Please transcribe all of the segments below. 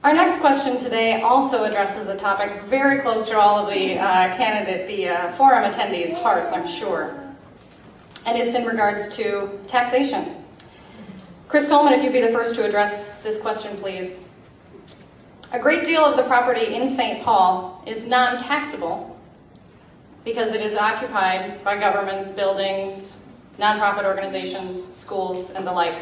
Our next question today also addresses a topic very close to all of the forum attendees' hearts, I'm sure. And it's in regards to taxation. Chris Coleman, if you'd be the first to address this question, please. A great deal of the property in St. Paul is non-taxable because it is occupied by government buildings, nonprofit organizations, schools, and the like.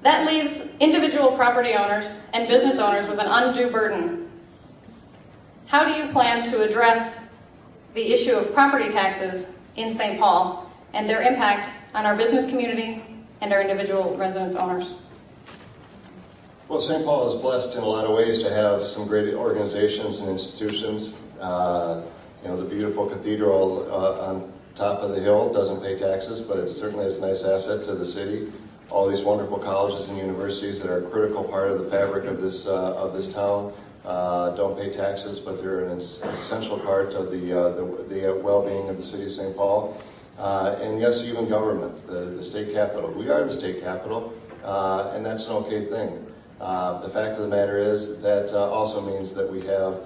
That leaves individual property owners and business owners with an undue burden. How do you plan to address the issue of property taxes in St. Paul and their impact on our business community and our individual residence owners? Well, St. Paul is blessed in a lot of ways to have some great organizations and institutions. The beautiful cathedral on top of the hill doesn't pay taxes, but it certainly is a nice asset to the city. All these wonderful colleges and universities that are a critical part of the fabric of this town don't pay taxes, but they're an essential part of the well-being of the city of St. Paul. And yes, even government, the state capital. We are the state capital, and that's an okay thing. The fact of the matter is that also means that we have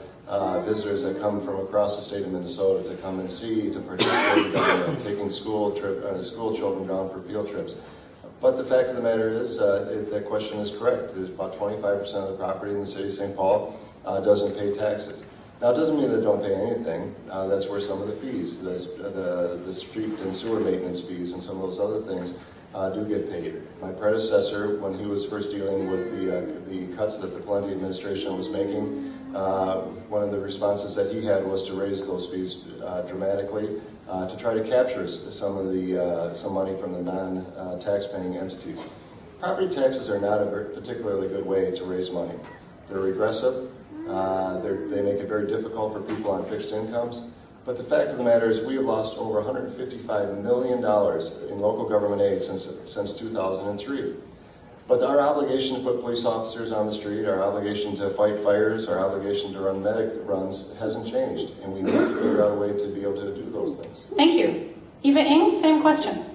visitors that come from across the state of Minnesota to come and see, to participate in government, taking school children down for field trips. But the fact of the matter is, that question is correct. There's about 25% of the property in the city of St. Paul doesn't pay taxes. Now, it doesn't mean they don't pay anything. That's where some of the fees, the street and sewer maintenance fees and some of those other things do get paid. My predecessor, when he was first dealing with the cuts that the Paletti administration was making, one of the responses that he had was to raise those fees dramatically to try to capture some money from the non-tax-paying entities. Property taxes are not a particularly good way to raise money. They're regressive. They make it very difficult for people on fixed incomes. But the fact of the matter is we have lost over $155 million in local government aid since 2003. But our obligation to put police officers on the street, our obligation to fight fires, our obligation to run medic runs hasn't changed. And we need to figure out a way to be able to do those things. Thank you. Eva Ing, same question.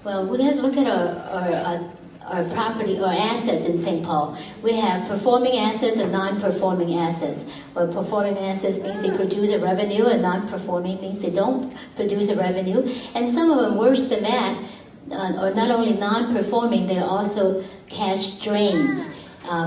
Well, we have to look at our property or assets in St. Paul. We have performing assets and non-performing assets. Well, performing assets means they produce a revenue, and non-performing means they don't produce a revenue. And some of them, worse than that, are not only non-performing, they're also cash drains.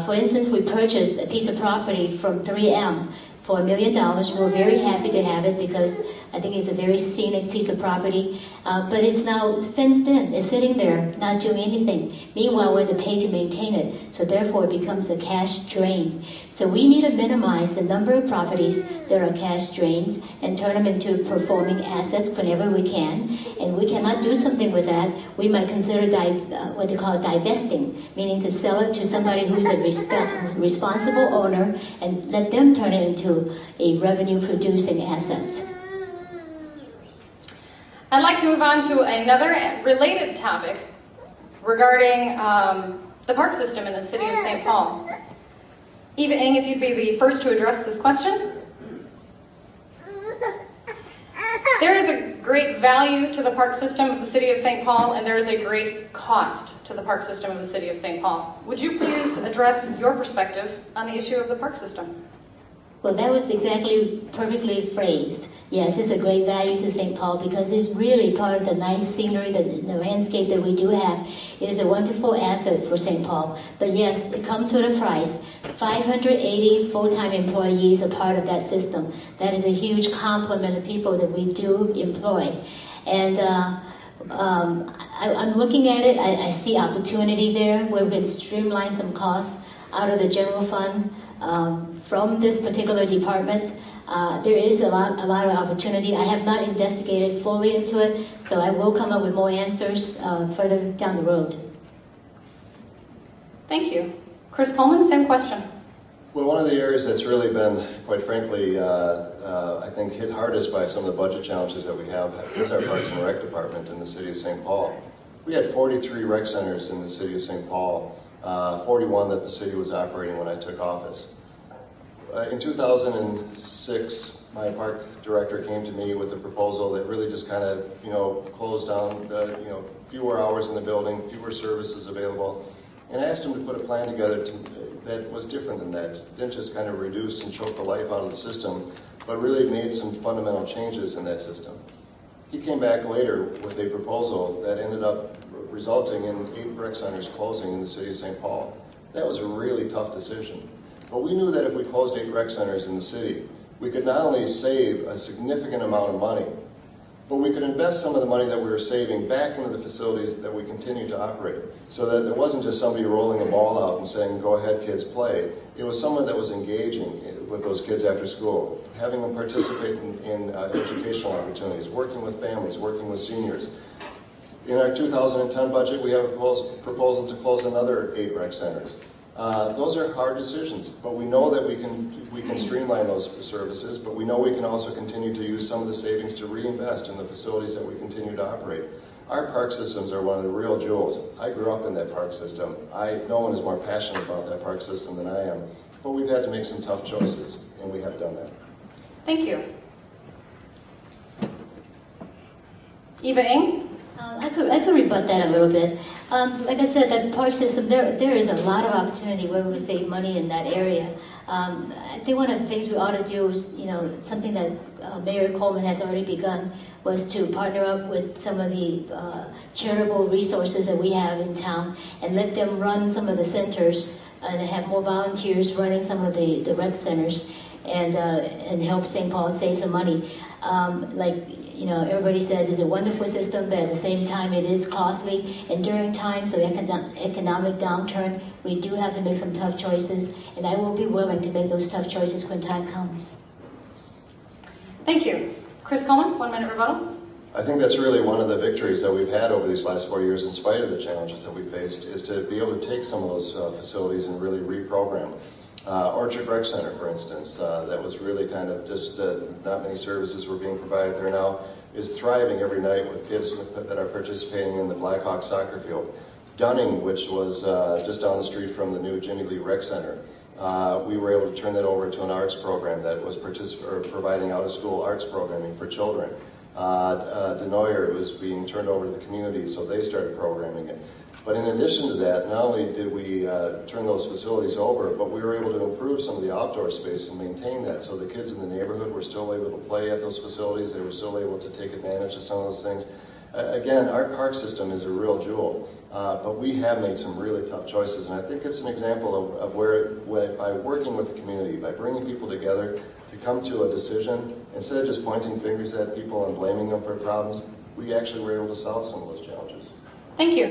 For instance, we purchased a piece of property from 3M for $1 million. We're very happy to have it because I think it's a very scenic piece of property, but it's now fenced in. It's sitting there, not doing anything. Meanwhile, we have to pay to maintain it, so therefore it becomes a cash drain. So we need to minimize the number of properties that are cash drains and turn them into performing assets whenever we can. And we cannot do something with that. We might consider what they call divesting, meaning to sell it to somebody who's a responsible owner and let them turn it into a revenue-producing asset. I'd like to move on to another related topic regarding the park system in the city of St. Paul. Eva Ing, if you'd be the first to address this question. There is a great value to the park system of the city of St. Paul, and there is a great cost to the park system of the city of St. Paul. Would you please address your perspective on the issue of the park system? Well, that was exactly perfectly phrased. Yes, it's a great value to St. Paul because it's really part of the nice scenery, the landscape that we do have. It is a wonderful asset for St. Paul. But yes, it comes with a price. 580 full-time employees are part of that system. That is a huge complement of people that we do employ. And I'm looking at it. I see opportunity there where we can streamline some costs out of the general fund from this particular department. There is a lot of opportunity. I have not investigated fully into it, so I will come up with more answers further down the road. Thank you. Chris Coleman, same question. Well, one of the areas that's really been, quite frankly, I think hit hardest by some of the budget challenges that we have is our Parks and Rec department in the city of St. Paul. We had 43 rec centers in the city of St. Paul, 41 that the city was operating when I took office. In 2006, my park director came to me with a proposal that really just kind of, closed down, fewer hours in the building, fewer services available, And I asked them to put a plan together that was different than that. Didn't just kind of reduce and choke the life out of the system, but really made some fundamental changes in that system. He came back later with a proposal that ended up resulting in 8 rec centers closing in the city of St. Paul. That was a really tough decision. But we knew that if we closed 8 rec centers in the city, we could not only save a significant amount of money, but we could invest some of the money that we were saving back into the facilities that we continue to operate. So that it wasn't just somebody rolling a ball out and saying, go ahead kids, play. It was someone that was engaging with those kids after school, having them participate in educational opportunities, working with families, working with seniors. In our 2010 budget, we have a proposal to close another 8 rec centers. Those are hard decisions, but we know that we can streamline those services, but we know we can also continue to use some of the savings to reinvest in the facilities that we continue to operate. Our park systems are one of the real jewels. I grew up in that park system. No one is more passionate about that park system than I am, but we've had to make some tough choices, and we have done that. Thank you. Eva Ng? I could rebut that a little bit. Like I said, that park system, there is a lot of opportunity where we save money in that area. I think one of the things we ought to do is, something that Mayor Coleman has already begun, was to partner up with some of the charitable resources that we have in town and let them run some of the centers and have more volunteers running some of the rec centers and help St. Paul save some money. Everybody says it's a wonderful system, but at the same time it is costly. And during times of economic downturn, we do have to make some tough choices, and I will be willing to make those tough choices when time comes. Thank you. Chris Coleman, 1 minute rebuttal. I think that's really one of the victories that we've had over these last 4 years, in spite of the challenges that we faced, is to be able to take some of those facilities and really reprogram them. Orchard Rec Center, for instance, that was really kind of just not many services were being provided there now, is thriving every night with kids that are participating in the Blackhawk soccer field. Dunning, which was just down the street from the new Ginny Lee Rec Center, we were able to turn that over to an arts program that was providing out-of-school arts programming for children. Denoyer was being turned over to the community, so they started programming it. But in addition to that, not only did we turn those facilities over, but we were able to improve some of the outdoor space and maintain that. So the kids in the neighborhood were still able to play at those facilities. They were still able to take advantage of some of those things. Again, our park system is a real jewel, but we have made some really tough choices. And I think it's an example of where by working with the community, by bringing people together to come to a decision, instead of just pointing fingers at people and blaming them for problems, we actually were able to solve some of those challenges. Thank you.